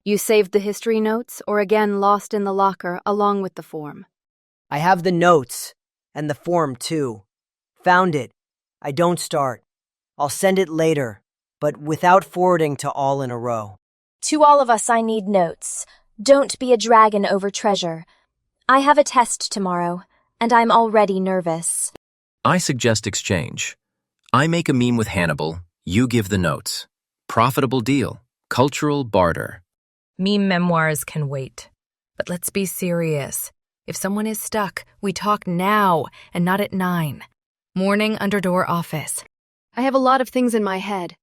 You saved the history notes, or again lost in the locker along with the form? I have the notes, and the form too. Found it. I don't start. I'll send it later, but without forwarding to all in a row. To all of us, I need notes. Don't be a dragon over treasure. I have a test tomorrow, and I'm already nervous. I suggest exchange. I make a meme with Hannibal, you give the notes. Profitable deal. Cultural barter. Meme memoirs can wait. But let's be serious. If someone is stuck, we talk now and not at 9. Morning under door office. I have a lot of things in my head.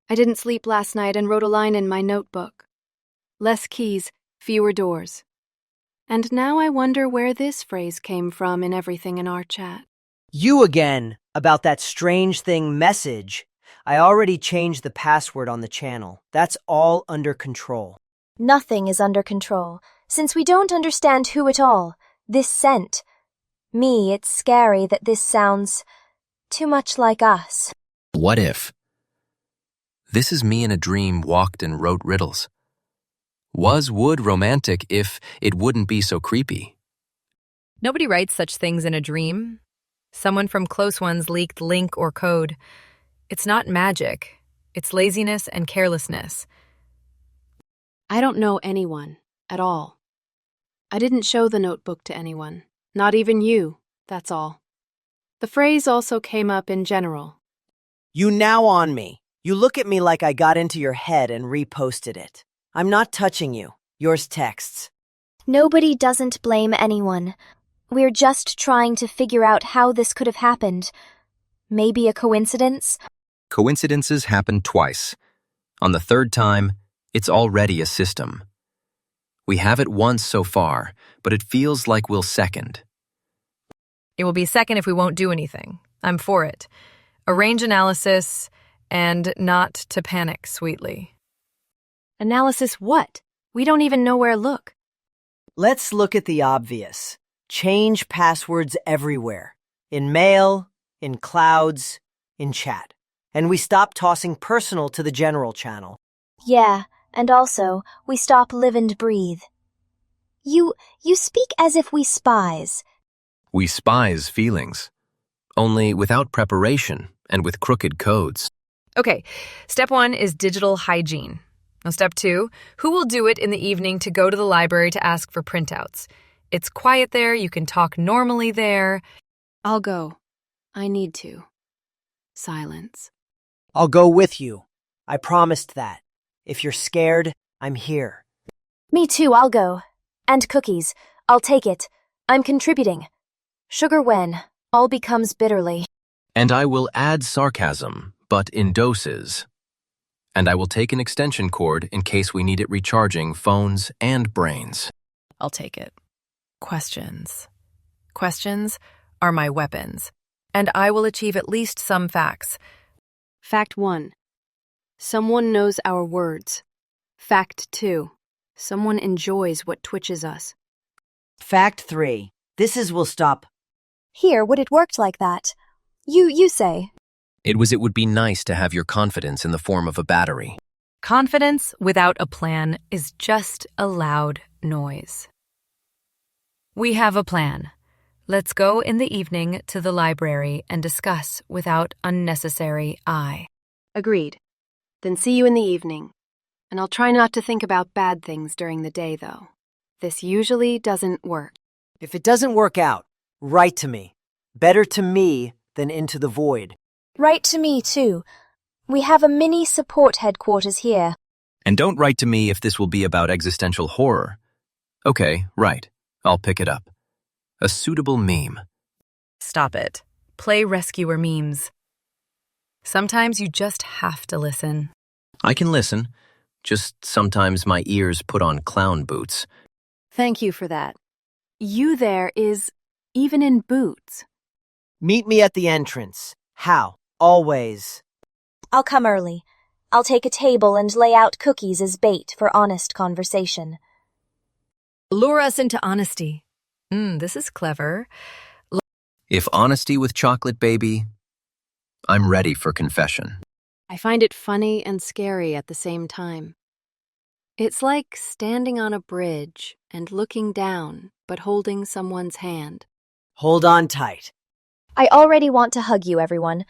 I didn't sleep last night and wrote a line in my notebook. Less keys, fewer doors. And now I wonder where this phrase came from in everything in our chat. You again, about that strange thing message. I already changed the password on the channel. That's all under control. Nothing is under control, since we don't understand who at all. This scent. Me, it's scary that this sounds too much like us. What if? This is me in a dream walked and wrote riddles. Was wood romantic if it wouldn't be so creepy? Nobody writes such things in a dream. Someone from close ones leaked link or code. It's not magic. It's laziness and carelessness. I don't know anyone at all. I didn't show the notebook to anyone, not even you, that's all. The phrase also came up in general. You now on me. You look at me like I got into your head and reposted it. I'm not touching you. Yours texts. Nobody doesn't blame anyone. We're just trying to figure out how this could have happened. Maybe a coincidence? Coincidences happen twice. On the third time, it's already a system. We have it once so far, but it feels like we'll second. It will be second if we won't do anything. I'm for it. Arrange analysis and not to panic sweetly. Analysis what? We don't even know where to look. Let's look at the obvious. Change passwords everywhere. In mail, in clouds, in chat. And we stop tossing personal to the general channel. Yeah, and also, we stop live and breathe. You speak as if we spies. We spies feelings, only without preparation and with crooked codes. Okay, step 1 is digital hygiene. Now, step 2, who will do it in the evening to go to the library to ask for printouts? It's quiet there, you can talk normally there. I'll go. I need to. Silence. I'll go with you. I promised that. If you're scared, I'm here. Me too, I'll go. And cookies. I'll take it. I'm contributing. Sugar when? All becomes bitterly. And I will add sarcasm, but in doses. And I will take an extension cord in case we need it recharging phones and brains. I'll take it. Questions. Questions are my weapons. And I will achieve at least some facts. Fact 1. Someone knows our words. Fact 2. Someone enjoys what twitches us. Fact 3. This will stop. Here, would it worked like that? You say. It would be nice to have your confidence in the form of a battery. Confidence without a plan is just a loud noise. We have a plan. Let's go in the evening to the library and discuss without unnecessary eye. Agreed. Then see you in the evening. And I'll try not to think about bad things during the day, though. This usually doesn't work. If it doesn't work out, write to me. Better to me than into the void. Write to me, too. We have a mini support headquarters here. And don't write to me if this will be about existential horror. Okay, right. I'll pick it up. A suitable meme. Stop it. Play rescuer memes. Sometimes you just have to listen. I can listen. Just sometimes my ears put on clown boots. Thank you for that. You there is even in boots. Meet me at the entrance. How? Always. I'll come early. I'll take a table and lay out cookies as bait for honest conversation. Lure us into honesty. This is clever. If honesty with chocolate, baby, I'm ready for confession. I find it funny and scary at the same time. It's like standing on a bridge and looking down, but holding someone's hand. Hold on tight. I already want to hug you, everyone.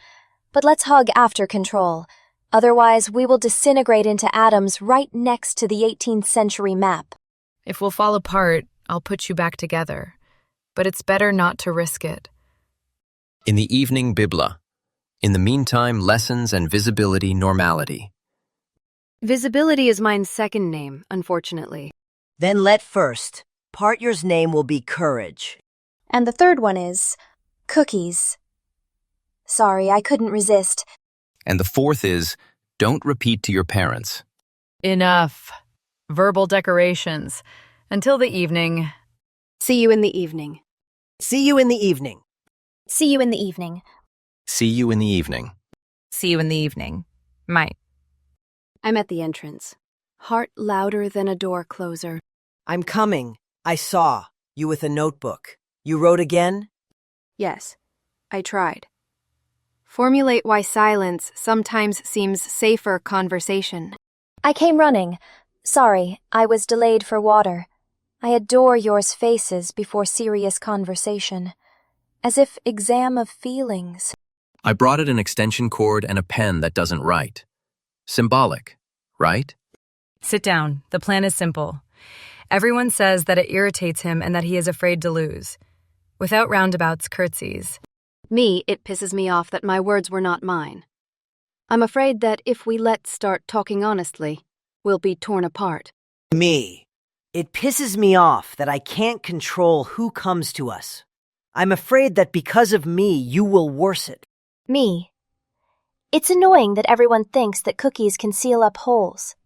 But let's hug after control. Otherwise, we will disintegrate into atoms right next to the 18th century map. If we'll fall apart, I'll put you back together. But it's better not to risk it. In the evening, Bibla. In the meantime, lessons and visibility normality. Visibility is mine's second name, unfortunately. Then let first. Partner's name will be Courage. And the third one is cookies. Sorry, I couldn't resist. And the fourth is, don't repeat to your parents. Enough. Verbal decorations. Until the evening. See you in the evening. See you in the evening. See you in the evening. See you in the evening. See you in the evening. Might. I'm at the entrance. Heart louder than a door closer. I'm coming. I saw you with a notebook. You wrote again? Yes, I tried. Formulate why silence sometimes seems safer conversation. I came running. Sorry, I was delayed for water. I adore yours faces before serious conversation. As if exam of feelings. I brought it an extension cord and a pen that doesn't write. Symbolic, right? Sit down. The plan is simple. Everyone says that it irritates him and that he is afraid to lose. Without roundabouts, curtsies. Me, it pisses me off that my words were not mine. I'm afraid that if we let's start talking honestly, we'll be torn apart. Me. It pisses me off that I can't control who comes to us. I'm afraid that because of me, you will worsen it. Me. It's annoying that everyone thinks that cookies can seal up holes.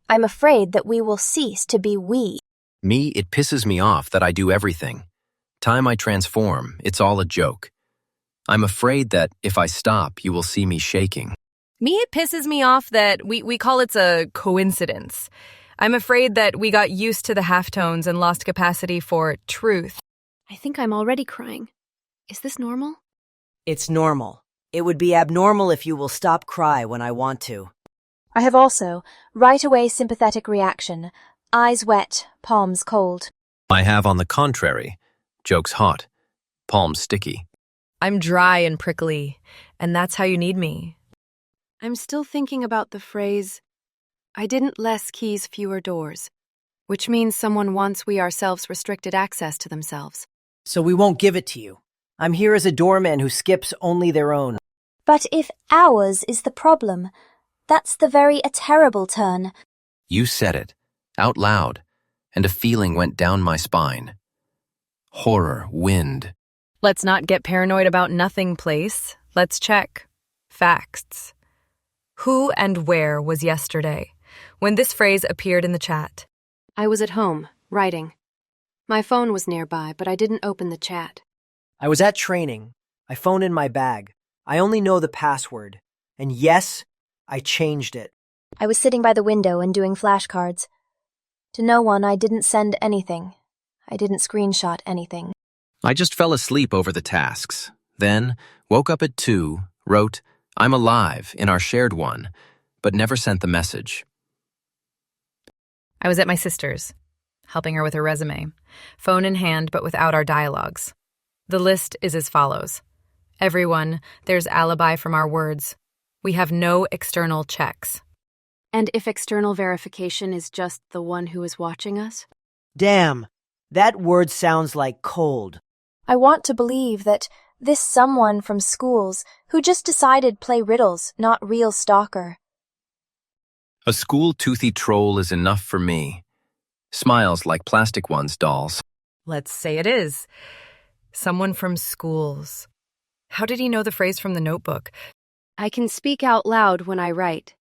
I'm afraid that we will cease to be we. Me, it pisses me off that I do everything. Time I transform, it's all a joke. I'm afraid that if I stop, you will see me shaking. Me, it pisses me off that we call it a coincidence. I'm afraid that we got used to the halftones and lost capacity for truth. I think I'm already crying. Is this normal? It's normal. It would be abnormal if you will stop cry when I want to. I have also right away sympathetic reaction. Eyes wet, palms cold. I have, on the contrary, jokes hot, palms sticky. I'm dry and prickly, and that's how you need me. I'm still thinking about the phrase, I didn't less keys, fewer doors, which means someone wants we ourselves restricted access to themselves. So we won't give it to you. I'm here as a doorman who skips only their own. But if ours is the problem, that's a terrible turn. You said it, out loud, and a feeling went down my spine. Horror, wind. Let's not get paranoid about nothing, place. Let's check. Facts. Who and where was yesterday when this phrase appeared in the chat? I was at home, writing. My phone was nearby, but I didn't open the chat. I was at training. I phoned in my bag. I only know the password. And yes, I changed it. I was sitting by the window and doing flashcards. To no one, I didn't send anything. I didn't screenshot anything. I just fell asleep over the tasks. Then, woke up at 2, wrote, I'm alive, in our shared one, but never sent the message. I was at my sister's, helping her with her resume, phone in hand but without our dialogues. The list is as follows. Everyone, there's alibi from our words. We have no external checks. And if external verification is just the one who is watching us? Damn, that word sounds like cold. I want to believe that this someone from schools who just decided play riddles, not real stalker. A school toothy troll is enough for me. Smiles like plastic ones, dolls. Let's say it is. Someone from schools. How did he know the phrase from the notebook? I can speak out loud when I write.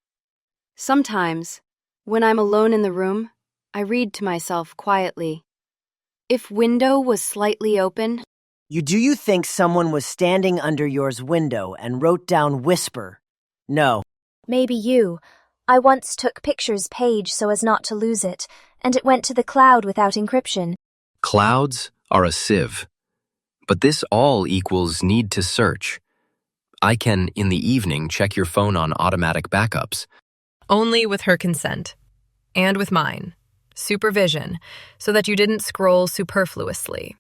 Sometimes, when I'm alone in the room, I read to myself quietly. If window was slightly open. Do you think someone was standing under yours window and wrote down whisper? No. Maybe you. I once took pictures page so as not to lose it, and it went to the cloud without encryption. Clouds are a sieve. But this all equals need to search. I can, in the evening, check your phone on automatic backups. Only with her consent. And with mine. supervision, so that you didn't scroll superfluously.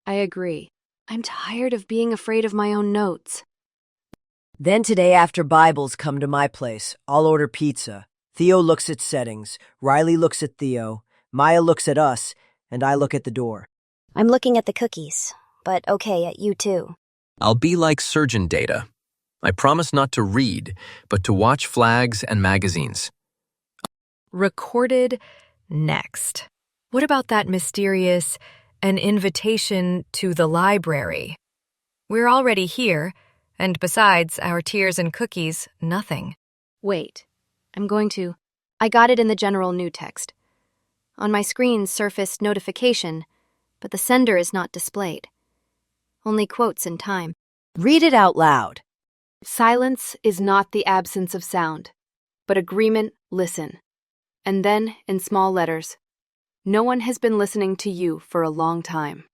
I agree. I'm tired of being afraid of my own notes. Then today after Bibles come to my place, I'll order pizza. Theo looks at settings, Riley looks at Theo, Maya looks at us, and I look at the door. I'm looking at the cookies, but okay at you too. I'll be like surgeon data. I promise not to read, but to watch flags and magazines. Recorded next. What about that mysterious an invitation to the library? We're already here, and besides our tears and cookies, nothing. Wait, I got it in the general new text. On my screen surfaced notification, but the sender is not displayed. Only quotes in time. Read it out loud. Silence is not the absence of sound, but agreement, listen. And then, in small letters, no one has been listening to you for a long time.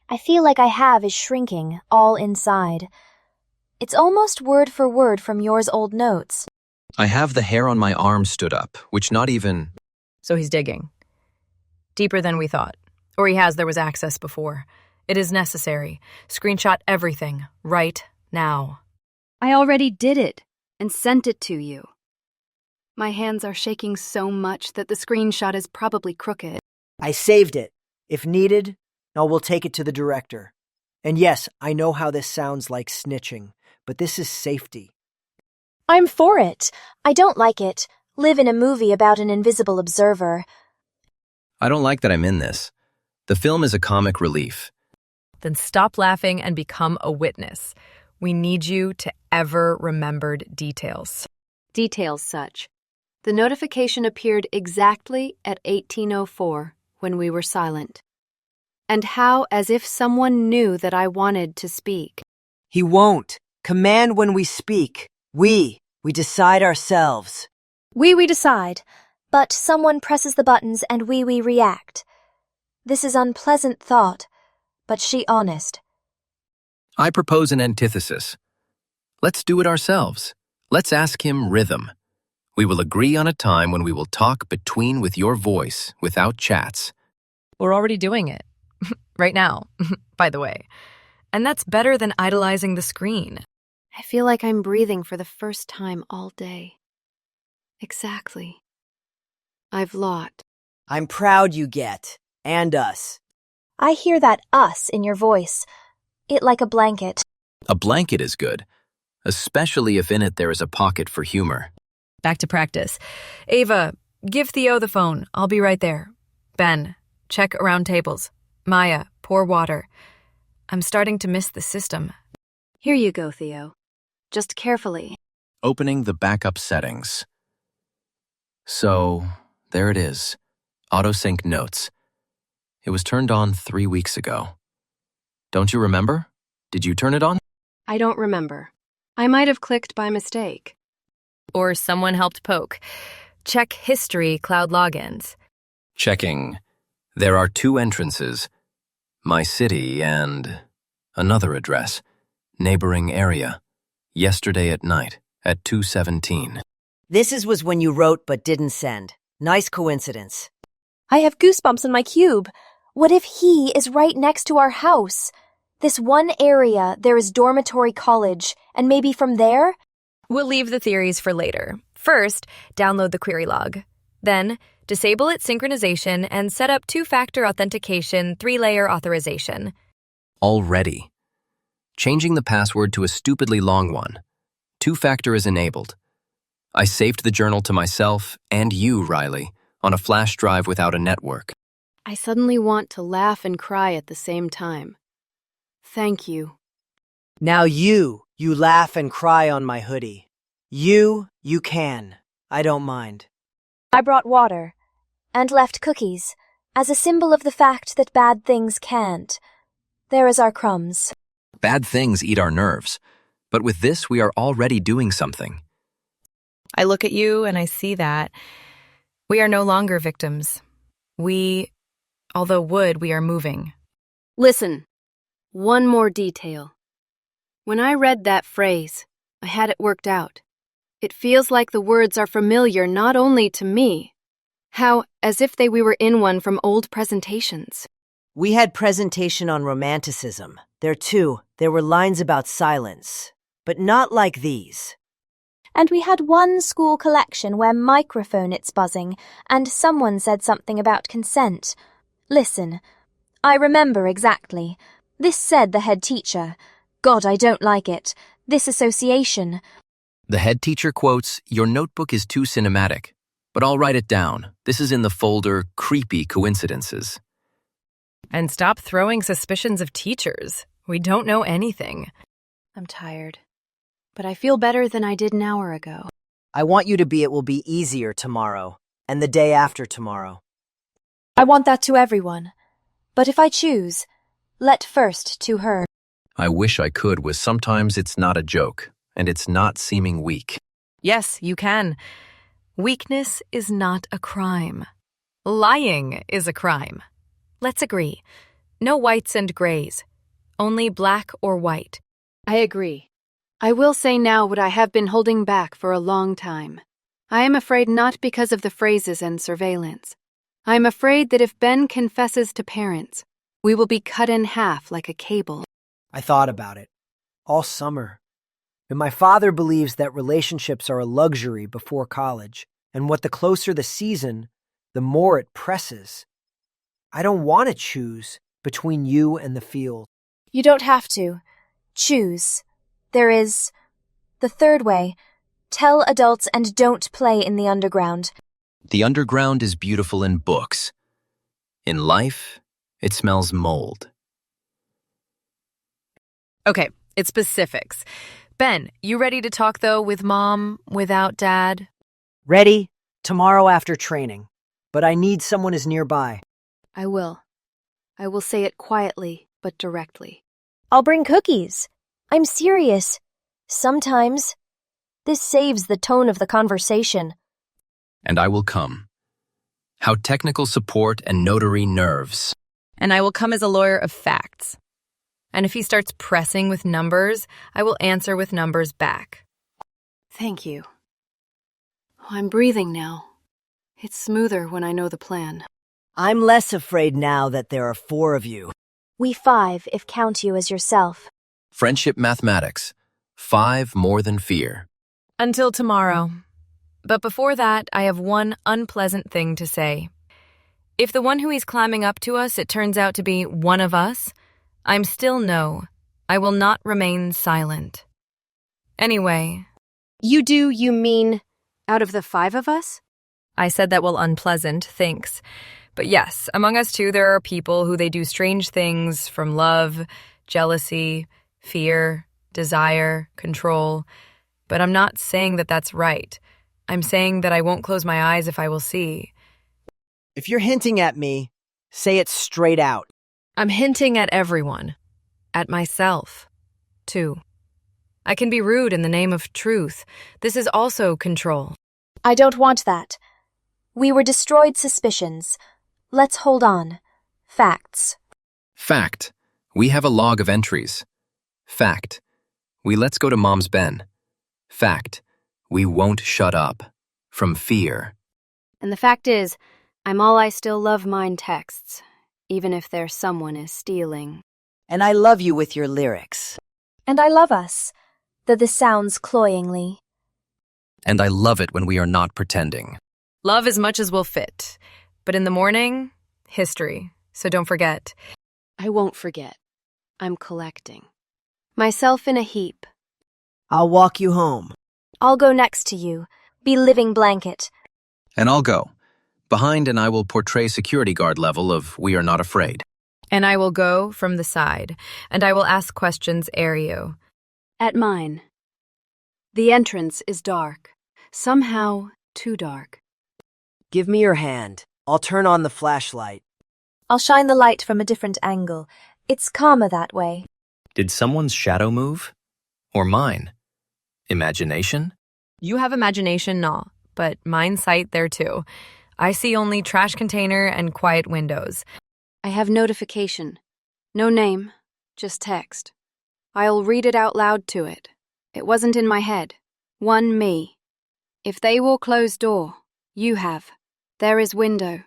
I feel like I have is shrinking, all inside. It's almost word for word from yours old notes. I have the hair on my arm stood up, which not even... So he's digging. Deeper than we thought. Or there was access before. It is necessary. Screenshot everything, right now. I already did it and sent it to you. My hands are shaking so much that the screenshot is probably crooked. I saved it. If needed, we'll take it to the director. And yes, I know how this sounds like snitching, but this is safety. I'm for it. I don't like it. Live in a movie about an invisible observer. I don't like that I'm in this. The film is a comic relief. Then stop laughing and become a witness. We need you to ever-remembered details. Details such. The notification appeared exactly at 18:04 when we were silent. And how as if someone knew that I wanted to speak. He won't. Command when we speak. We decide ourselves. We decide, but someone presses the buttons and we react. This is unpleasant thought, but she honest. I propose an antithesis. Let's do it ourselves. Let's ask him rhythm. We will agree on a time when we will talk between with your voice, without chats. We're already doing it. Right now, by the way. And that's better than idolizing the screen. I feel like I'm breathing for the first time all day. Exactly. I've lot. I'm proud you get. And us. I hear that us in your voice. It like a blanket. A blanket is good, especially if in it there is a pocket for humor. Back to practice. Ava, give Theo the phone. I'll be right there. Ben, check around tables. Maya, pour water. I'm starting to miss the system. Here you go, Theo. Just carefully. Opening the backup settings. So, there it is. Autosync notes. It was turned on 3 weeks ago. Don't you remember? Did you turn it on? I don't remember. I might have clicked by mistake. Or someone helped poke. Check history cloud logins. Checking. There are 2 entrances. My city and another address. Neighboring area. Yesterday at night at 2:17. This was when you wrote but didn't send. Nice coincidence. I have goosebumps in my cube. What if he is right next to our house? This one area, there is dormitory college, and maybe from there? We'll leave the theories for later. First, download the query log. Then, disable its synchronization and set up 2-factor authentication 3-layer authorization. Already. Changing the password to a stupidly long one. 2-factor is enabled. I saved the journal to myself and you, Riley, on a flash drive without a network. I suddenly want to laugh and cry at the same time. Thank you. Now you laugh and cry on my hoodie. You can. I don't mind. I brought water and left cookies as a symbol of the fact that bad things can't. There is our crumbs. Bad things eat our nerves. But with this, we are already doing something. I look at you and I see that. We are no longer victims. Although we are moving. Listen, one more detail. When I read that phrase, I had it worked out. It feels like the words are familiar not only to me. How, as if we were in one from old presentations. We had presentation on romanticism. There were lines about silence, but not like these. And we had one school collection where microphone it's buzzing, and someone said something about consent. Listen, I remember exactly. This said the head teacher. God, I don't like it. This association. The head teacher quotes, "Your notebook is too cinematic, but I'll write it down. This is in the folder Creepy Coincidences." And stop throwing suspicions of teachers. We don't know anything. I'm tired, but I feel better than I did an hour ago. I want you to be it will be easier tomorrow, and the day after tomorrow. I want that to everyone. But if I choose, let first to her. I wish I could with sometimes it's not a joke, and it's not seeming weak. Yes, you can. Weakness is not a crime. Lying is a crime. Let's agree. No whites and grays. Only black or white. I agree. I will say now what I have been holding back for a long time. I am afraid not because of the phrases and surveillance. I am afraid that if Ben confesses to parents, we will be cut in half like a cable. I thought about it all summer. And my father believes that relationships are a luxury before college, and what the closer the season, the more it presses. I don't want to choose between you and the field. You don't have to. Choose. There is the third way. Tell adults and don't play in the underground. The underground is beautiful in books. In life, it smells mold. Okay, it's specifics. Ben, you ready to talk, though, with Mom, without Dad? Ready? Tomorrow after training. But I need someone is nearby. I will. I will say it quietly, but directly. I'll bring cookies. I'm serious. Sometimes. This saves the tone of the conversation. And I will come. How technical support and notary nerves. And I will come as a lawyer of facts. And if he starts pressing with numbers, I will answer with numbers back. Thank you. Oh, I'm breathing now. It's smoother when I know the plan. I'm less afraid now that there are 4 of you. We 5 if count you as yourself. Friendship mathematics. 5 more than fear. Until tomorrow. But before that, I have one unpleasant thing to say. If the one who is climbing up to us, it turns out to be one of us, I'm still no. I will not remain silent. Anyway. You mean out of the 5 of us? I said that while unpleasant, thanks. But yes, among us two, there are people who they do strange things from love, jealousy, fear, desire, control. But I'm not saying that that's right. I'm saying that I won't close my eyes if I will see. If you're hinting at me, say it straight out. I'm hinting at everyone. At myself, too. I can be rude in the name of truth. This is also control. I don't want that. We were destroyed suspicions. Let's hold on. Facts. Fact. We have a log of entries. Fact. We let's go to Mom's Ben. Fact. We won't shut up. From fear. And the fact is, I'm all I still love mine texts, even if there's someone is stealing. And I love you with your lyrics. And I love us, though this sounds cloyingly. And I love it when we are not pretending. Love as much as will fit. But in the morning, history. So don't forget. I won't forget. I'm collecting. Myself in a heap. I'll walk you home. I'll go next to you. Be living blanket. And I'll go. Behind, and I will portray security guard level of we are not afraid. And I will go from the side, and I will ask questions ere you. At mine. The entrance is dark. Somehow too dark. Give me your hand. I'll turn on the flashlight. I'll shine the light from a different angle. It's calmer that way. Did someone's shadow move? Or mine? Imagination? You have imagination, no, but mine sight there too. I see only trash container and quiet windows. I have notification. No name, just text. I'll read it out loud to it. It wasn't in my head. One me. If they will close door, you have. There is window.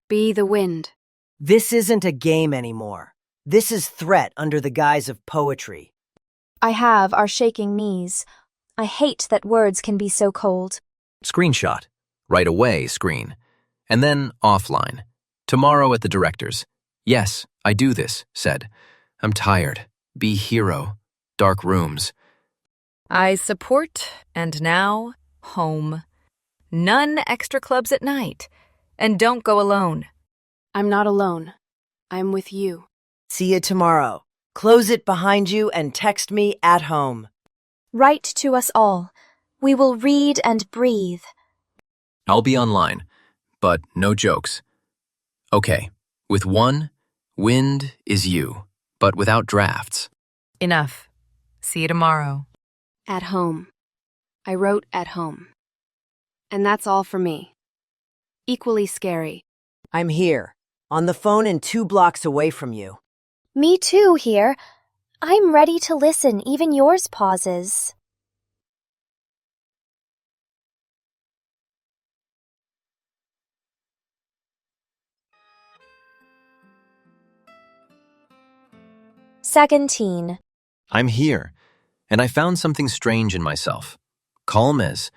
Be the wind. This isn't a game anymore. This is threat under the guise of poetry. I have our shaking knees. I hate that words can be so cold. Screenshot. Right away, screen. And then offline. Tomorrow at the director's. Yes, I do this, said. I'm tired. Be hero. Dark rooms. I support, and now, home. None extra clubs at night. And don't go alone. I'm not alone. I'm with you. See you tomorrow. Close it behind you and text me at home. Write to us all. We will read and breathe. I'll be online, but no jokes. Okay, with one, wind is you, but without drafts. Enough. See you tomorrow. At home. I wrote at home. And that's all for me. Equally scary. I'm here, on the phone and 2 blocks away from you. Me too, here. I'm ready to listen, even yours pauses. Sagantine. I'm here, and I found something strange in myself. Calm as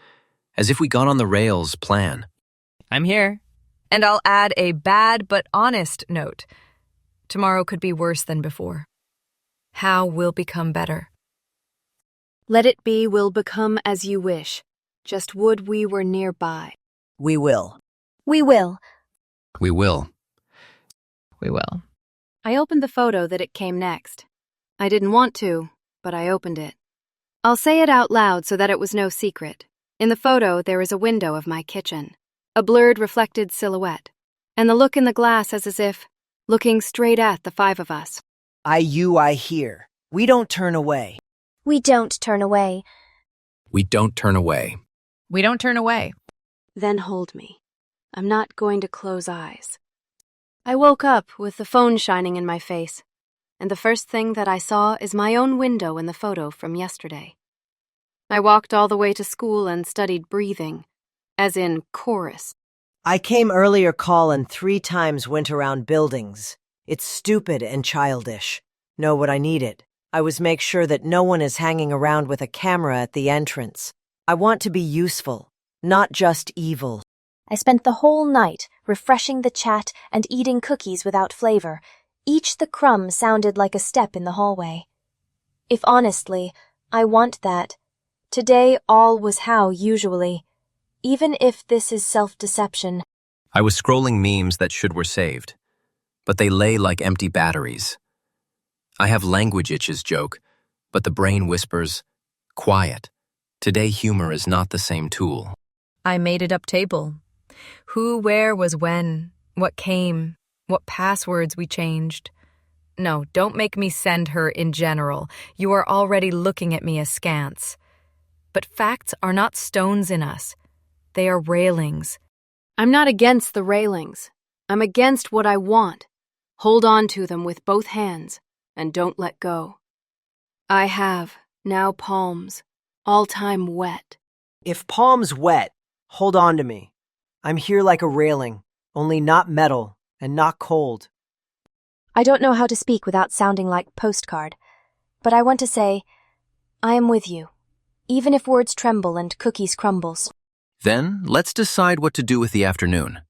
if we got on the rails plan. I'm here. And I'll add a bad but honest note. Tomorrow could be worse than before. How will become better. Let it be will become as you wish. Just would we were nearby. We will. We will. We will. We will. I opened the photo that it came next. I didn't want to, but I opened it. I'll say it out loud so that it was no secret. In the photo, there is a window of my kitchen, a blurred reflected silhouette, and the look in the glass as if looking straight at the 5 of us. I hear. We don't turn away. We don't turn away. We don't turn away. We don't turn away. Then hold me. I'm not going to close eyes. I woke up with the phone shining in my face, and the first thing that I saw is my own window in the photo from yesterday. I walked all the way to school and studied breathing, as in chorus. I came earlier call and 3 times went around buildings. It's stupid and childish. Know what I needed. I was make sure that no one is hanging around with a camera at the entrance. I want to be useful, not just evil. I spent the whole night refreshing the chat and eating cookies without flavor. Each the crumb sounded like a step in the hallway. If honestly, I want that. Today all was how usually. Even if this is self-deception. I was scrolling memes that were saved, but they lay like empty batteries. I have language itches joke, but the brain whispers, quiet. Today humor is not the same tool. I made it up table. Who, where was when, what came, what passwords we changed. No, don't make me send her in general. You are already looking at me askance. But facts are not stones in us. They are railings. I'm not against the railings. I'm against what I want. Hold on to them with both hands, and don't let go. I have, now palms, all time wet. If palms wet, hold on to me. I'm here like a railing, only not metal and not cold. I don't know how to speak without sounding like postcard, but I want to say, I am with you, even if words tremble and cookies crumbles. Then let's decide what to do with the afternoon.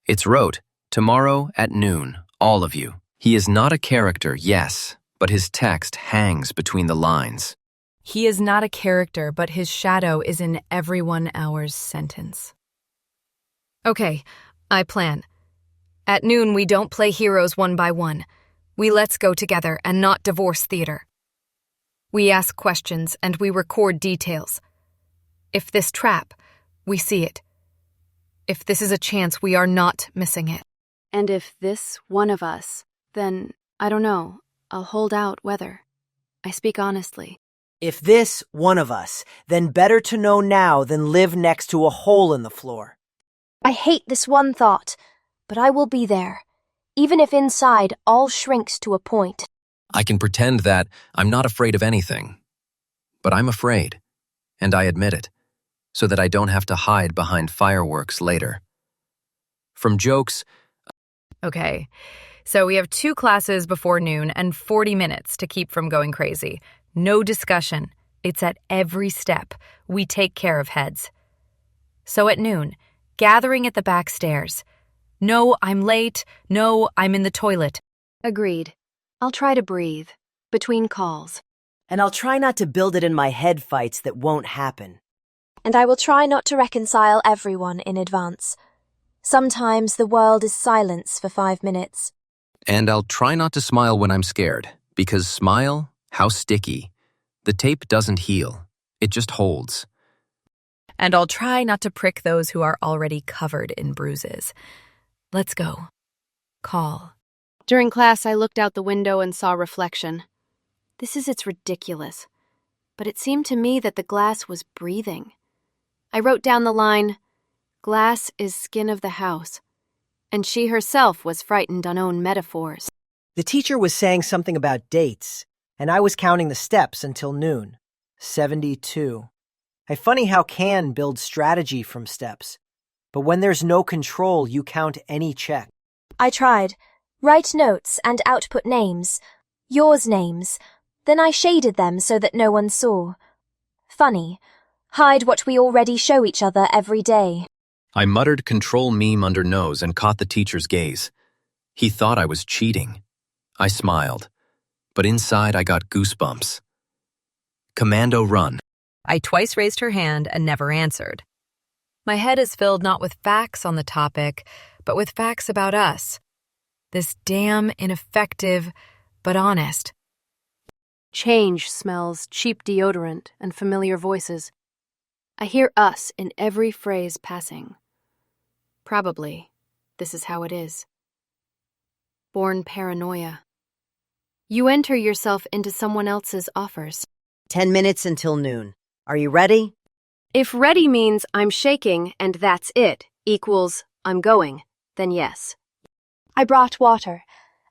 It's wrote, tomorrow at noon, all of you. He is not a character, yes, but his text hangs between the lines. He is not a character, but his shadow is in every 1 hour's sentence. Okay, I plan. At noon, we don't play heroes one by one. We let's go together and not divorce theater. We ask questions and we record details. If this trap, we see it. If this is a chance, we are not missing it. And if this one of us, then, I don't know, I'll hold out whether. I speak honestly. If this one of us, then better to know now than live next to a hole in the floor. I hate this one thought, but I will be there, even if inside all shrinks to a point. I can pretend that I'm not afraid of anything, but I'm afraid, and I admit it, so that I don't have to hide behind fireworks later. From jokes. Okay, so we have 2 classes before noon and 40 minutes to keep from going crazy. No discussion. It's at every step. We take care of heads. So at noon, gathering at the back stairs. No, I'm late. No, I'm in the toilet. Agreed. I'll try to breathe between calls. And I'll try not to build it in my head fights that won't happen. And I will try not to reconcile everyone in advance. Sometimes the world is silence for 5 minutes. And I'll try not to smile when I'm scared, because smile, how sticky. The tape doesn't heal. It just holds. And I'll try not to prick those who are already covered in bruises. Let's go. Call. During class, I looked out the window and saw reflection. It's ridiculous. But it seemed to me that the glass was breathing. I wrote down the line, "Glass is skin of the house," and she herself was frightened on own metaphors. The teacher was saying something about dates, and I was counting the steps until noon. 72. Funny how can build strategy from steps. But when there's no control, you count any check. I tried. Write notes and output names. Yours names. Then I shaded them so that no one saw. Funny. Hide what we already show each other every day. I muttered control meme under nose and caught the teacher's gaze. He thought I was cheating. I smiled. But inside I got goosebumps. Commando run. I twice raised her hand and never answered. My head is filled not with facts on the topic, but with facts about us. This damn ineffective, but honest. Change smells cheap deodorant and familiar voices. I hear us in every phrase passing. Probably, this is how it is. Born paranoia. You enter yourself into someone else's offers. 10 minutes until noon. Are you ready? If ready means I'm shaking and that's it, equals I'm going, then yes. I brought water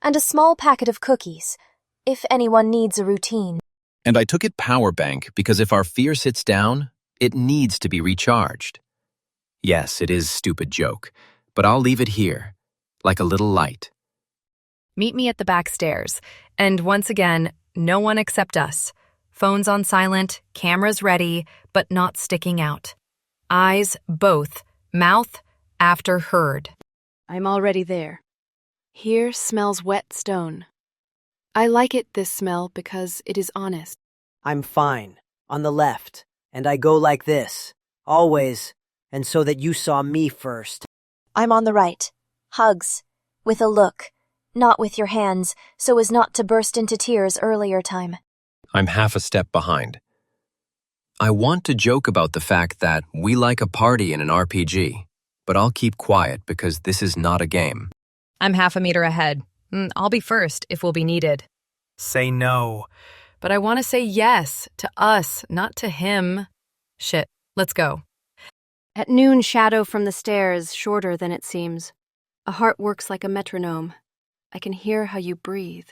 and a small packet of cookies, if anyone needs a routine. And I took it power bank because if our fear sits down, it needs to be recharged. Yes, it is stupid joke, but I'll leave it here, like a little light. Meet me at the back stairs, and once again, no one except us. Phones on silent, cameras ready, but not sticking out. Eyes both, mouth after heard. I'm already there. Here smells wet stone. I like it, this smell, because it is honest. I'm fine. On the left. And I go like this. Always. And so that you saw me first. I'm on the right. Hugs. With a look. Not with your hands, so as not to burst into tears earlier time. I'm half a step behind. I want to joke about the fact that we like a party in an RPG, but I'll keep quiet because this is not a game. I'm half a meter ahead. I'll be first if we'll be needed. Say no. But I want to say yes to us, not to him. Shit, let's go. At noon, shadow from the stairs, shorter than it seems. A heart works like a metronome. I can hear how you breathe.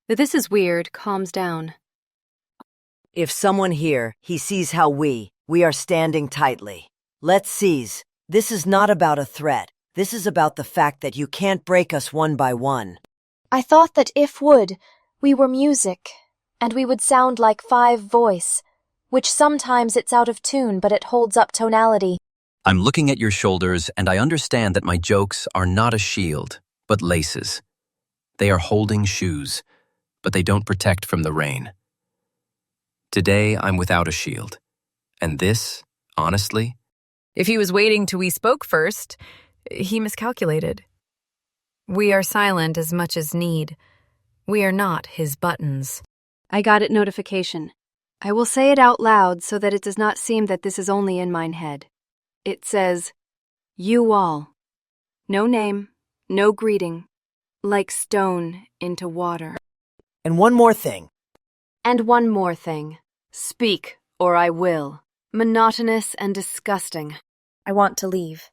This is weird, calms down. If someone here, he sees how we are standing tightly. Let's seize. This is not about a threat. This is about the fact that you can't break us one by one. I thought that if would, we were music, and we would sound like 5 voice, which sometimes it's out of tune but it holds up tonality. I'm looking at your shoulders and I understand that my jokes are not a shield, but laces. They are holding shoes, but they don't protect from the rain. Today I'm without a shield. And this, honestly, If he was waiting till we spoke first, he miscalculated. We are silent as much as need. We are not his buttons. I got it notification. I will say it out loud so that it does not seem that this is only in mine head. It says, "You all." No name, no greeting. Like stone into water. And one more thing. And one more thing. Speak, or I will. Monotonous and disgusting. I want to leave,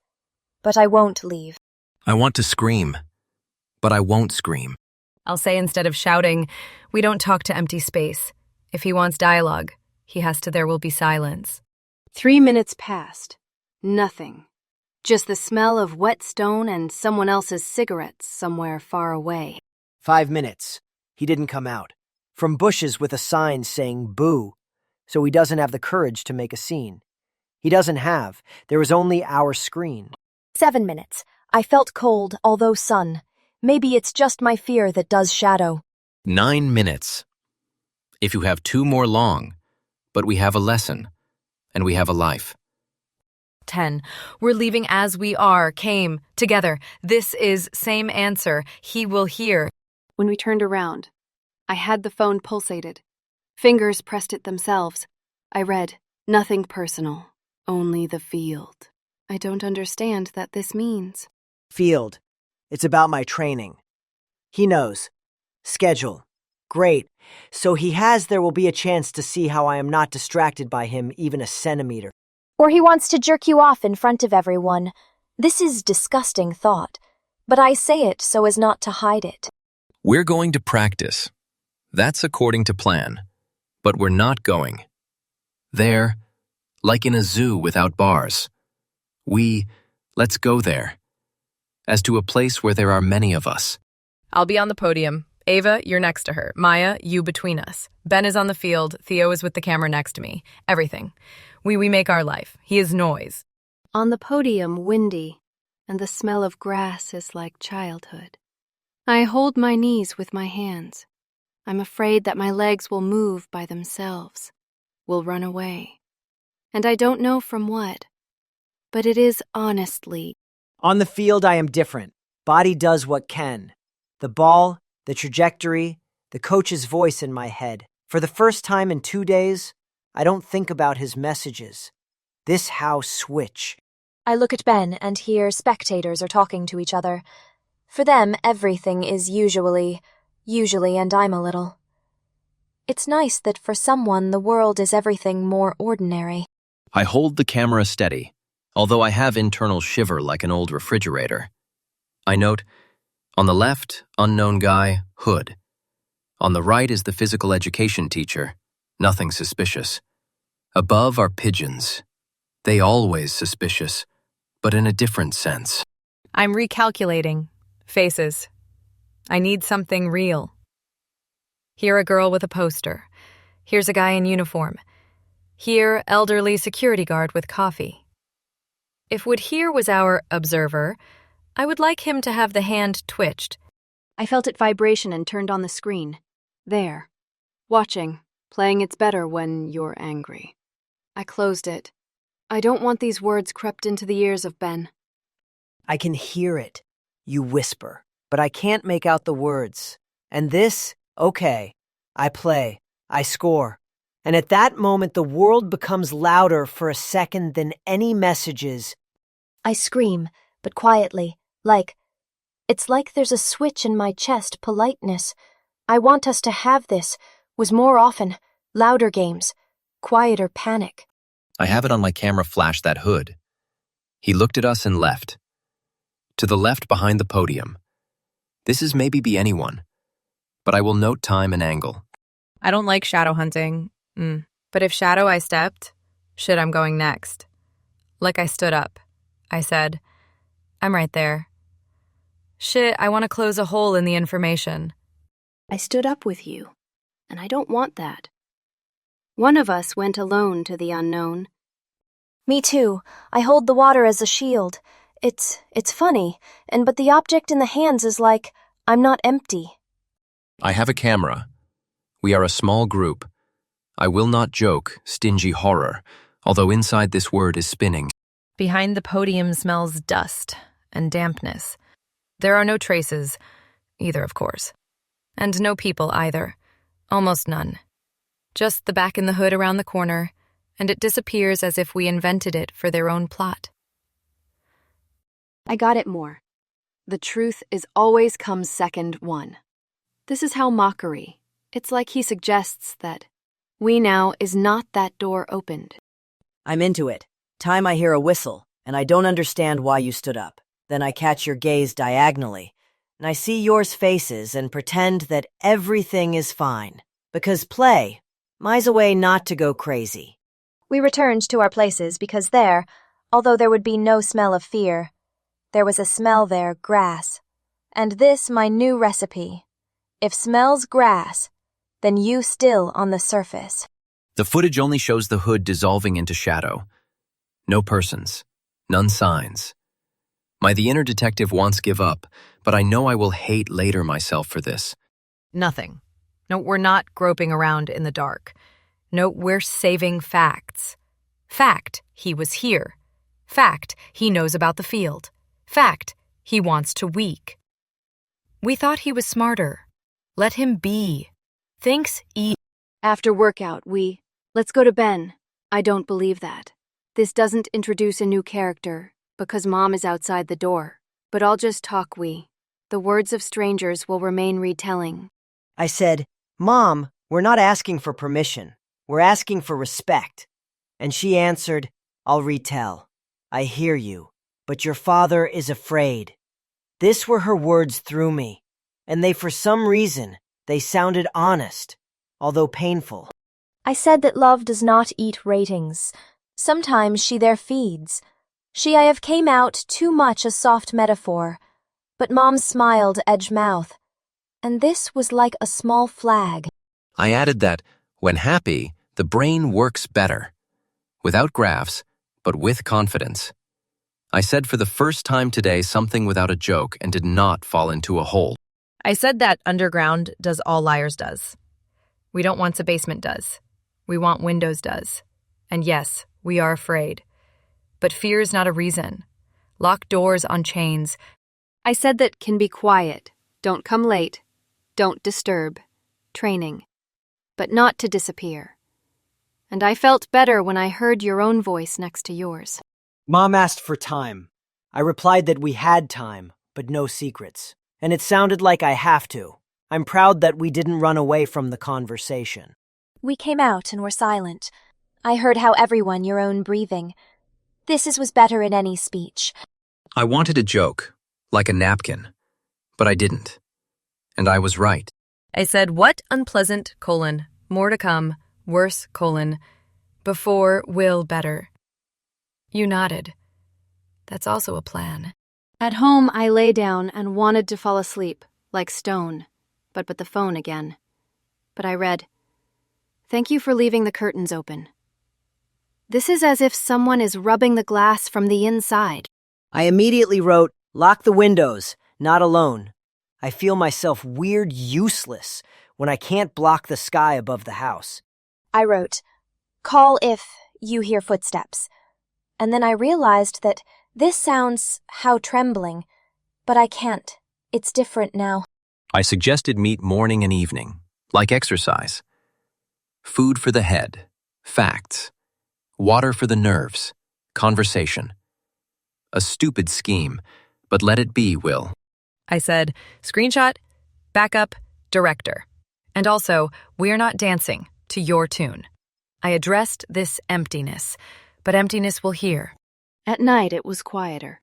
but I won't leave. I want to scream, but I won't scream. I'll say instead of shouting, we don't talk to empty space. If he wants dialogue, he has to there will be silence. 3 minutes passed. Nothing. Just the smell of wet stone and someone else's cigarettes somewhere far away. 5 minutes. He didn't come out. From bushes with a sign saying boo, so he doesn't have the courage to make a scene. He doesn't have. There was only our screen. 7 minutes. I felt cold, although sun. Maybe it's just my fear that does shadow. 9 minutes. If you have 2 more long, but we have a lesson, and we have a life. 10. We're leaving as we are, came, together. This is same answer. He will hear. When we turned around, I had the phone pulsated. Fingers pressed it themselves. I read, nothing personal, only the field. I don't understand that this means. Field. It's about my training. He knows. Schedule. Great. So there will be a chance to see how I am not distracted by him even a centimeter. Or he wants to jerk you off in front of everyone. This is disgusting thought, but I say it so as not to hide it. We're going to practice. That's according to plan. But we're not going. There, like in a zoo without bars. Let's go there. As to a place where there are many of us. I'll be on the podium. Ava, you're next to her. Maya, you between us. Ben is on the field. Theo is with the camera next to me. Everything. We make our life. He is noise. On the podium, windy, and the smell of grass is like childhood. I hold my knees with my hands. I'm afraid that my legs will move by themselves, will run away. And I don't know from what, but it is honestly. On the field, I am different. Body does what can. The ball, the trajectory, the coach's voice in my head. For the first time in 2 days, I don't think about his messages. This how switch. I look at Ben and hear spectators are talking to each other. For them, everything is usually, and I'm a little. It's nice that for someone the world is everything more ordinary. I hold the camera steady, although I have internal shiver like an old refrigerator. I note, on the left, unknown guy, hood. On the right is the physical education teacher, nothing suspicious. Above are pigeons. They always suspicious, but in a different sense. I'm recalculating. Faces. I need something real. Here a girl with a poster. Here's a guy in uniform. Here, elderly security guard with coffee. If Would Here was our observer, I would like him to have the hand twitched. I felt it vibration and turned on the screen. There. Watching. Playing it's better when you're angry. I closed it. I don't want these words crept into the ears of Ben. I can hear it. You whisper, but I can't make out the words. And this, okay. I play. I score. And at that moment, the world becomes louder for a second than any messages. I scream, but quietly, it's like there's a switch in my chest, politeness. I want us to have this, was more often, louder games, quieter panic. I have it on my camera flash that hood. He looked at us and left. To the left behind the podium. This is maybe be anyone, but I will note time and angle. I don't like shadow hunting. But if shadow I stepped, shit, I'm going next. Like I stood up. I said, I'm right there. Shit, I want to close a hole in the information. I stood up with you, and I don't want that. One of us went alone to the unknown. Me too. I hold the water as a shield. It's funny, but the object in the hands is like, I'm not empty. I have a camera. We are a small group. I will not joke, stingy horror, although inside this word is spinning. Behind the podium smells dust and dampness. There are no traces, either of course. And no people either. Almost none. Just the back in the hood around the corner, and it disappears as if we invented it for their own plot. I got it more. The truth is always comes second one. This is how mockery. It's like he suggests that we now is not that door opened. I'm into it. Time I hear a whistle, and I don't understand why you stood up. Then I catch your gaze diagonally, and I see yours faces and pretend that everything is fine. Because play, mine's a way not to go crazy. We returned to our places because there, Although there would be no smell of fear, there was a smell there, grass. And this my new recipe. If smells grass, then you still on the surface. The footage only shows the hood dissolving into shadow. No persons, none signs. The inner detective wants give up, but I know I will hate later myself for this. Nothing. No, we're not groping around in the dark. No, we're saving facts. Fact, he was here. Fact, he knows about the field. Fact, he wants to weak. We thought he was smarter. Let him be. Thinks After workout, let's go to Ben. I don't believe that. This doesn't introduce a new character, because Mom is outside the door. But I'll just talk The words of strangers will remain retelling. I said, Mom, we're not asking for permission. We're asking for respect. And she answered, I'll retell. I hear you, but your father is afraid. This were her words through me, and for some reason, they sounded honest, although painful. I said that love does not eat ratings. Sometimes she there feeds. I have came out too much a soft metaphor, but Mom smiled edge-mouth, and this was like a small flag. I added that, when happy, the brain works better. Without graphs, but with confidence. I said for the first time today something without a joke and did not fall into a hole. I said that underground does all liars does. We don't want a basement does. We want windows does. And yes, we are afraid. But fear is not a reason. Lock doors on chains. I said that can be quiet, don't come late, don't disturb, training, but not to disappear. And I felt better when I heard your own voice next to yours. Mom asked for time. I replied that we had time, but no secrets. And it sounded like I have to. I'm proud that we didn't run away from the conversation. We came out and were silent. I heard how everyone your own breathing. This was better in any speech. I wanted a joke, like a napkin, but I didn't. And I was right. I said, what unpleasant, more to come, worse, before, will, better. You nodded. That's also a plan. At home, I lay down and wanted to fall asleep, like stone, but the phone again. But I read, thank you for leaving the curtains open. This is as if someone is rubbing the glass from the inside. I immediately wrote, lock the windows, not alone. I feel myself weird useless when I can't block the sky above the house. I wrote, call if you hear footsteps. And then I realized that this sounds how trembling, but I can't. It's different now. I suggested meet morning and evening, like exercise. Food for the head, facts. Water for the nerves, conversation. A stupid scheme, but let it be, Will. I said, screenshot, backup, director. And also, we're not dancing to your tune. I addressed this emptiness, but emptiness will hear. At night it was quieter.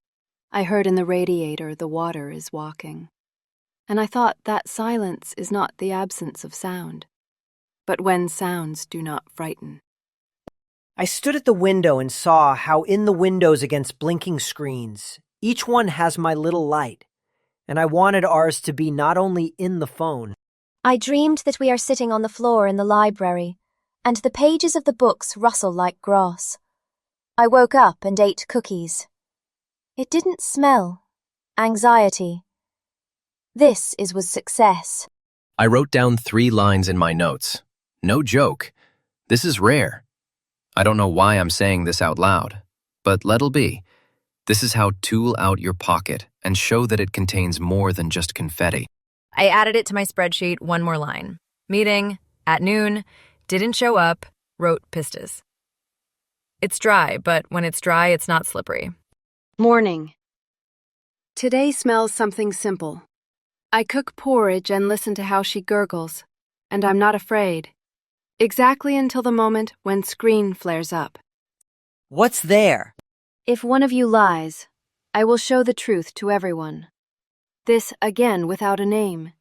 I heard in the radiator the water is walking. And I thought that silence is not the absence of sound, but when sounds do not frighten. I stood at the window and saw how in the windows against blinking screens, each one has my little light, and I wanted ours to be not only in the phone. I dreamed that we are sitting on the floor in the library, and the pages of the books rustle like grass. I woke up and ate cookies. It didn't smell. Anxiety. This was success. I wrote down 3 lines in my notes. No joke. This is rare. I don't know why I'm saying this out loud, but let'll be. This is how tool out your pocket and show that it contains more than just confetti. I added it to my spreadsheet, one more line. Meeting, at noon, didn't show up, wrote pistas. It's dry, but when it's dry, it's not slippery. Morning. Today smells something simple. I cook porridge and listen to how she gurgles, and I'm not afraid. Exactly until the moment when screen flares up. What's there? If one of you lies, I will show the truth to everyone. This again without a name.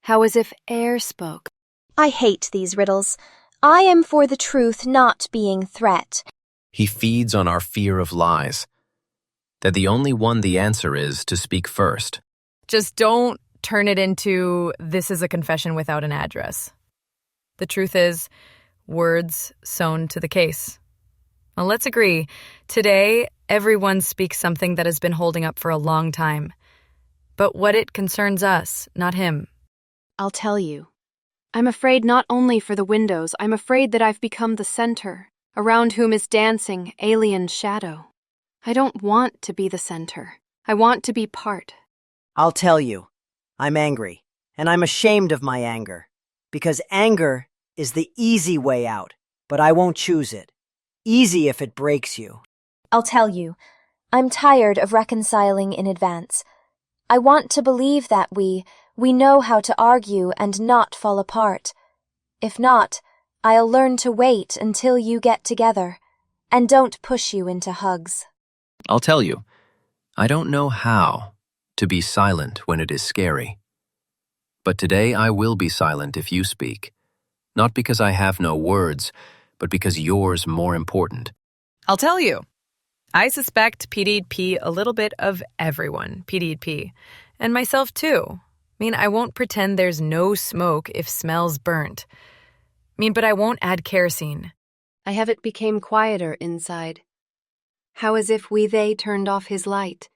How as if air spoke. I hate these riddles. I am for the truth not being threat. He feeds on our fear of lies. That the only one the answer is to speak first. Just don't turn it into this is a confession without an address. The truth is, words sewn to the case. Well, let's agree. Today, everyone speaks something that has been holding up for a long time. But what it concerns us, not him. I'll tell you. I'm afraid not only for the windows, I'm afraid that I've become the center, around whom is dancing alien shadow. I don't want to be the center. I want to be part. I'll tell you. I'm angry, and I'm ashamed of my anger. Because anger is the easy way out, but I won't choose it. Easy if it breaks you. I'll tell you. I'm tired of reconciling in advance. I want to believe that we know how to argue and not fall apart. If not, I'll learn to wait until you get together, and don't push you into hugs. I'll tell you, I don't know how to be silent when it is scary. But today I will be silent if you speak. Not because I have no words, but because yours more important. I'll tell you. I suspect PD'd pee a little bit of everyone, PD'd pee, and myself too. I won't pretend there's no smoke if smells burnt. But I won't add kerosene. I have it became quieter inside. How as if they turned off his light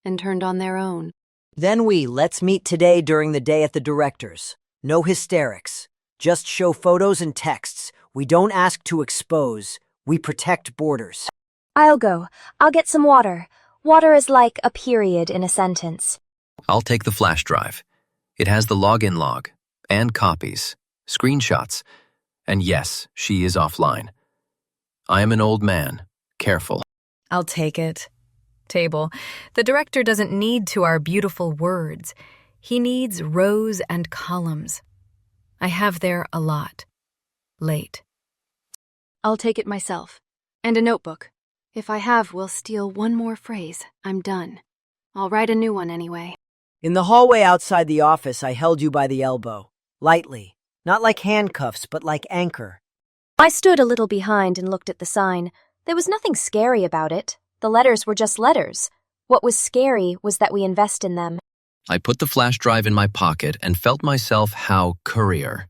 and turned on their own. Then let's meet today during the day at the director's. No hysterics. Just show photos and texts. We don't ask to expose. We protect borders. I'll go. I'll get some water. Water is like a period in a sentence. I'll take the flash drive. It has the login log, and copies, screenshots, and yes, she is offline. I am an old man. Careful. I'll take it. Table. The director doesn't need our beautiful words. He needs rows and columns. I have there a lot. Late. I'll take it myself. And a notebook. If I have, we'll steal one more phrase. I'm done. I'll write a new one anyway. In the hallway outside the office, I held you by the elbow. Lightly. Not like handcuffs, but like anchor. I stood a little behind and looked at the sign. There was nothing scary about it. The letters were just letters. What was scary was that we invest in them. I put the flash drive in my pocket and felt myself how courier.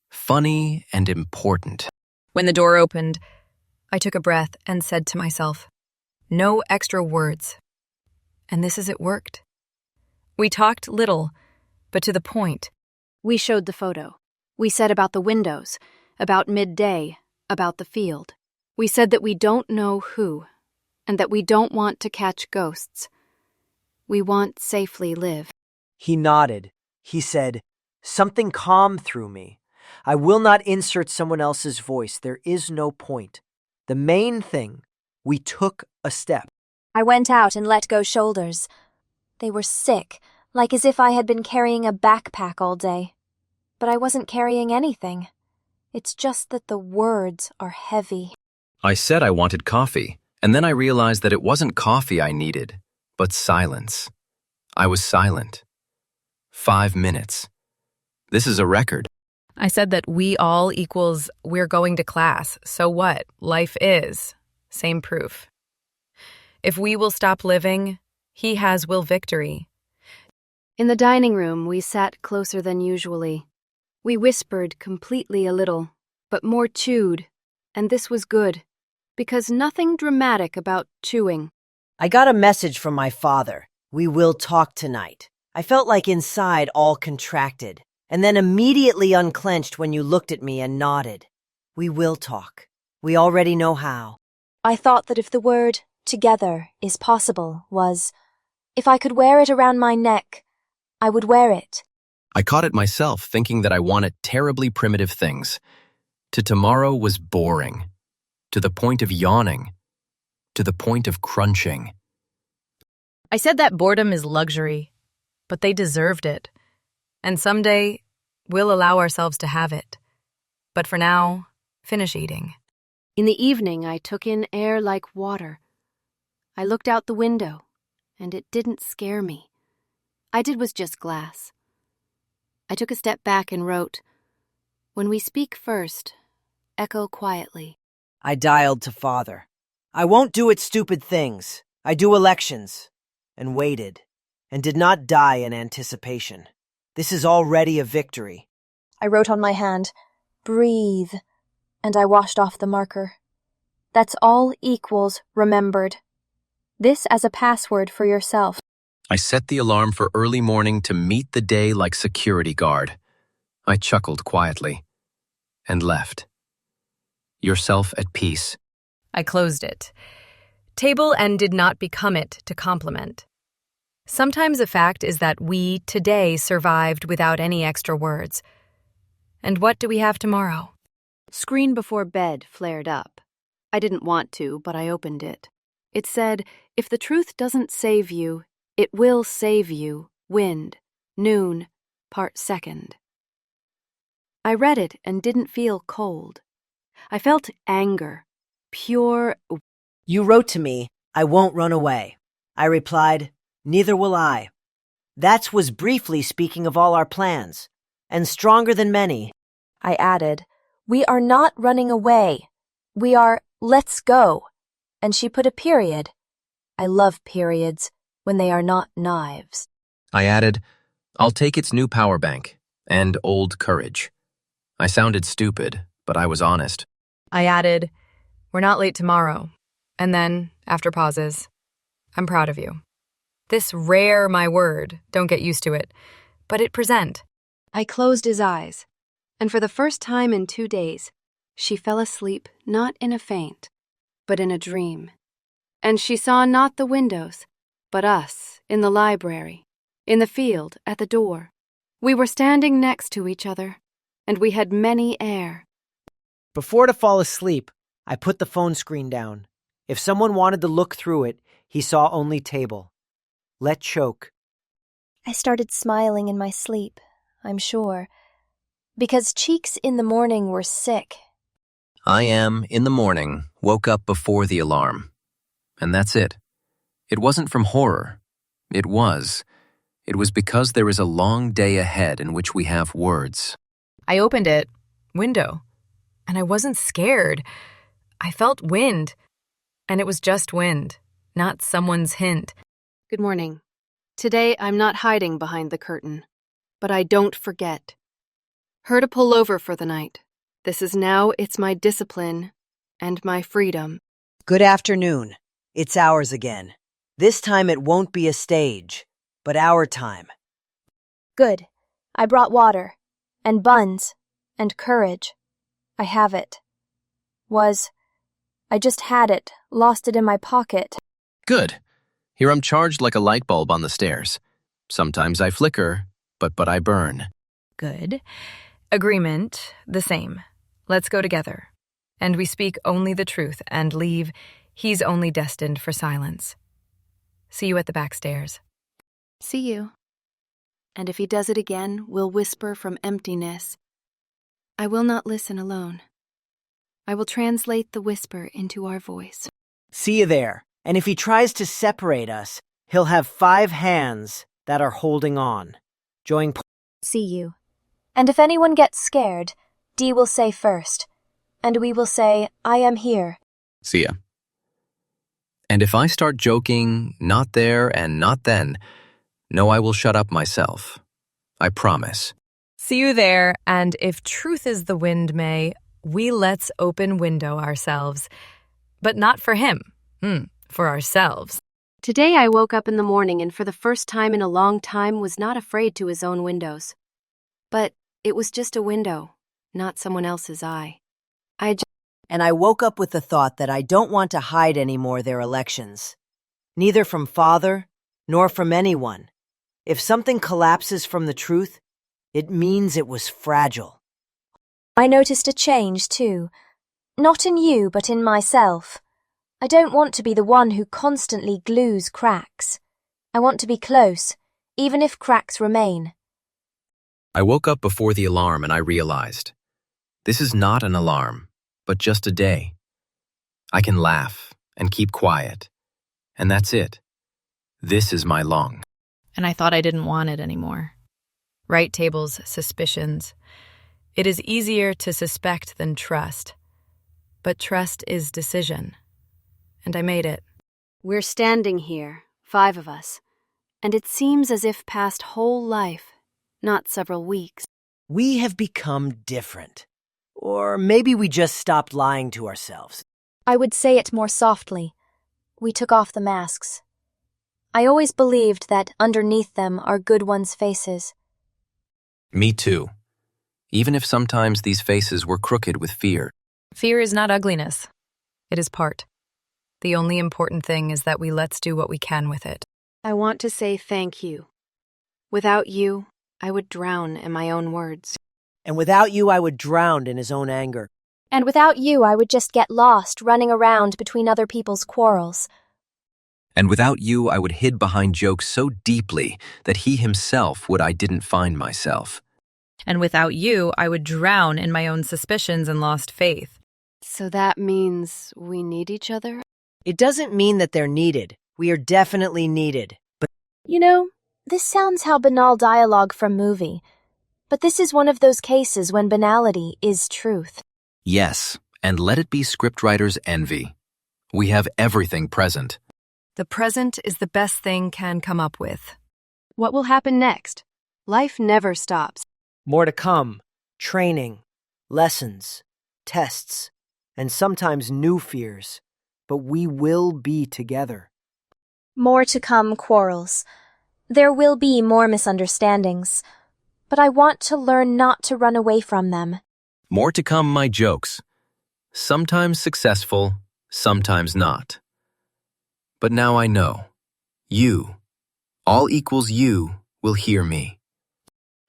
Funny and important. When the door opened, I took a breath and said to myself, no extra words. And this is it worked. We talked little, but to the point. We showed the photo. We said about the windows, about midday, about the field. We said that we don't know who, and that we don't want to catch ghosts. We want safely live. He nodded. He said, something calm through me. I will not insert someone else's voice. There is no point. The main thing, we took a step. I went out and let go shoulders. They were sick, like as if I had been carrying a backpack all day. But I wasn't carrying anything. It's just that the words are heavy. I said I wanted coffee, and then I realized that it wasn't coffee I needed, but silence. I was silent. 5 minutes. This is a record. I said that we all equals we're going to class. So what? Life is. Same proof. If we will stop living, he has will victory. In the dining room, we sat closer than usually. We whispered completely a little, but more chewed, and this was good, because nothing dramatic about chewing. I got a message from my father. We will talk tonight. I felt like inside all contracted, and then immediately unclenched when you looked at me and nodded. We will talk. We already know how. I thought that if the word together is possible was, if I could wear it around my neck, I would wear it. I caught it myself, thinking that I wanted terribly primitive things. To tomorrow was boring. To the point of yawning. To the point of crunching. I said that boredom is luxury, but they deserved it. And someday, we'll allow ourselves to have it. But for now, finish eating. In the evening, I took in air like water. I looked out the window, and it didn't scare me. I did was just glass. I took a step back and wrote, when we speak first, echo quietly. I dialed to father. I won't do it stupid things. I do elections. And waited. And did not die in anticipation. This is already a victory. I wrote on my hand, breathe, and I washed off the marker. That's all equals remembered. This as a password for yourself. I set the alarm for early morning to meet the day like security guard. I chuckled quietly and left. Yourself at peace. I closed it. Table and did not become it to compliment. Sometimes a fact is that we today survived without any extra words. And what do we have tomorrow? Screen before bed flared up. I didn't want to, but I opened it. It said, if the truth doesn't save you, it will save you. Wind. Noon. Part 2nd. I read it and didn't feel cold. I felt anger. Pure. You wrote to me, I won't run away. I replied, neither will I. That was briefly speaking of all our plans, and stronger than many. I added, we are not running away. We are, let's go. And she put a period. I love periods when they are not knives. I added, I'll take its new power bank and old courage. I sounded stupid, but I was honest. I added, we're not late tomorrow. And then, after pauses, I'm proud of you. This rare my word, don't get used to it, but it present. I closed his eyes, and for the first time in 2 days, she fell asleep not in a faint, but in a dream. And she saw not the windows, but us in the library, in the field, at the door. We were standing next to each other, and we had many air. Before to fall asleep, I put the phone screen down. If someone wanted to look through it, he saw only table. Let choke. I started smiling in my sleep, I'm sure, because cheeks in the morning were sick. I am, in the morning, woke up before the alarm. And that's it. It wasn't from horror. It was because there is a long day ahead in which we have words. I opened it, window, and I wasn't scared. I felt wind, and it was just wind, not someone's hint. Good morning. Today I'm not hiding behind the curtain, but I don't forget. Her to pull over for the night. It's my discipline and my freedom. Good afternoon. It's ours again. This time it won't be a stage, but our time. Good. I brought water, and buns, and courage. I have it. I just had it, lost it in my pocket. Good. Here I'm charged like a light bulb on the stairs. Sometimes I flicker, but I burn. Good. Agreement, the same. Let's go together. And we speak only the truth and leave. He's only destined for silence. See you at the back stairs. See you. And if he does it again, we'll whisper from emptiness. I will not listen alone. I will translate the whisper into our voice. See you there. And if he tries to separate us, he'll have 5 hands that are holding on. See you. And if anyone gets scared, Dee will say first. And we will say, I am here. See ya. And if I start joking, not there and not then, no, I will shut up myself. I promise. See you there, and if truth is the wind, we let's open window ourselves. But not for him, for ourselves. Today I woke up in the morning and for the first time in a long time was not afraid to his own windows. But it was just a window, not someone else's eye. And I woke up with the thought that I don't want to hide anymore their elections. Neither from father, nor from anyone. If something collapses from the truth, it means it was fragile. I noticed a change, too. Not in you, but in myself. I don't want to be the one who constantly glues cracks. I want to be close, even if cracks remain. I woke up before the alarm and I realized, this is not an alarm, but just a day. I can laugh and keep quiet, and that's it. This is my long. And I thought I didn't want it anymore. Right tables, suspicions. It is easier to suspect than trust. But trust is decision. and I made it. We're standing here, 5 of us, and it seems as if past whole life, not several weeks. We have become different. Or maybe we just stopped lying to ourselves. I would say it more softly. We took off the masks. I always believed that underneath them are good ones' faces. Me too. Even if sometimes these faces were crooked with fear. Fear is not ugliness. It is part. The only important thing is that let's do what we can with it. I want to say thank you. Without you, I would drown in my own words. And without you, I would drown in his own anger. And without you, I would just get lost running around between other people's quarrels. And without you, I would hid behind jokes so deeply that he himself would I didn't find myself. And without you, I would drown in my own suspicions and lost faith. So that means we need each other? It doesn't mean that they're needed. We are definitely needed. But You know, this sounds how banal dialogue from movie. But this is one of those cases when banality is truth. Yes, and let it be scriptwriter's envy. We have everything present. The present is the best thing can come up with. What will happen next? Life never stops. more to come. Training, lessons, tests, and sometimes new fears. But we will be together. More to come quarrels. There will be more misunderstandings. But I want to learn not to run away from them. More to come, my jokes. Sometimes successful, sometimes not. But now I know. You, all equals you, will hear me.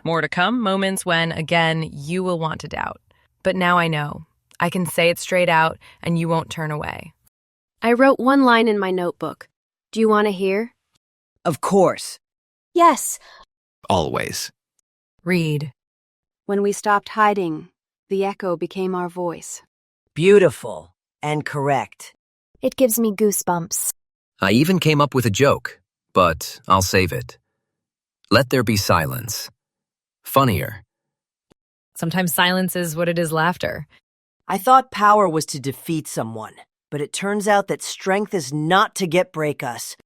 More to come, moments when, again, you will want to doubt. But now I know. I can say it straight out, and you won't turn away. I wrote one line in my notebook. Do you want to hear? Of course. Yes, Always. Read. When we stopped hiding, the echo became our voice. Beautiful and correct. it gives me goosebumps. I even came up with a joke, but I'll save it. Let there be silence. Funnier. Sometimes silence is what it is laughter. I thought power was to defeat someone, but it turns out that strength is not to break us.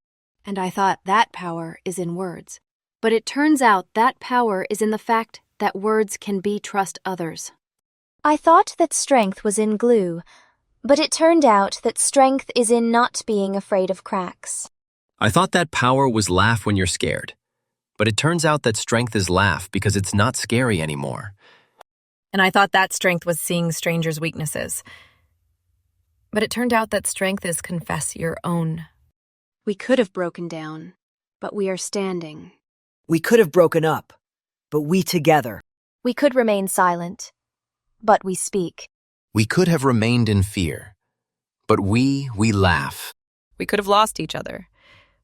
And I thought that power is in words. But it turns out that power is in the fact that words can trust others. I thought that strength was in glue, but it turned out that strength is in not being afraid of cracks. I thought that power was laugh when you're scared, but it turns out that strength is laugh because it's not scary anymore. And I thought that strength was seeing strangers' weaknesses. But it turned out that strength is confess your own. We could have broken down, but we are standing. We could have broken up, but we together. We could remain silent, but we speak. We could have remained in fear, but we laugh. We could have lost each other,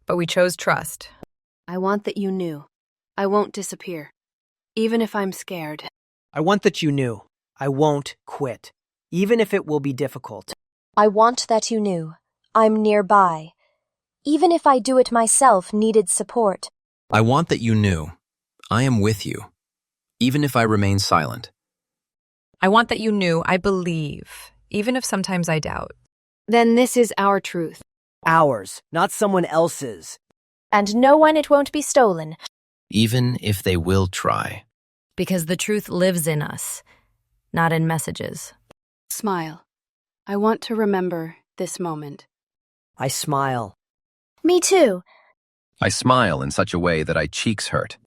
but we chose trust. I want that you knew. I won't disappear, even if I'm scared. I want that you knew. I won't quit, even if it will be difficult. I want that you knew. I'm nearby. Even if I do it myself, needed support. I want that you knew. I am with you, even if I remain silent. I want that you knew I believe, even if sometimes I doubt. Then this is our truth. Ours, not someone else's. And no one it won't be stolen. Even if they will try. Because the truth lives in us, not in messages. Smile. I want to remember this moment. I smile. Me too. I smile in such a way that my cheeks hurt.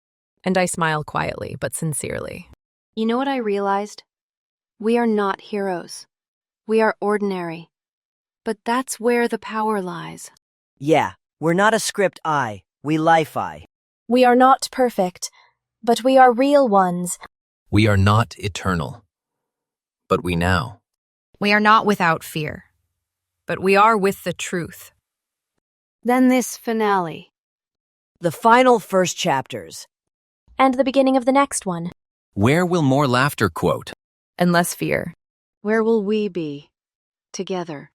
And I smile quietly, but sincerely. You know what I realized? We are not heroes. We are ordinary. But that's where the power lies. Yeah, we're not a script I, we life-I. We are not perfect, but we are real ones. We are not eternal, but we now. We are not without fear, but we are with the truth. Then this finale. The final first chapters. And the beginning of the next one. Where will more laughter quote? And less fear. Where will we be? Together.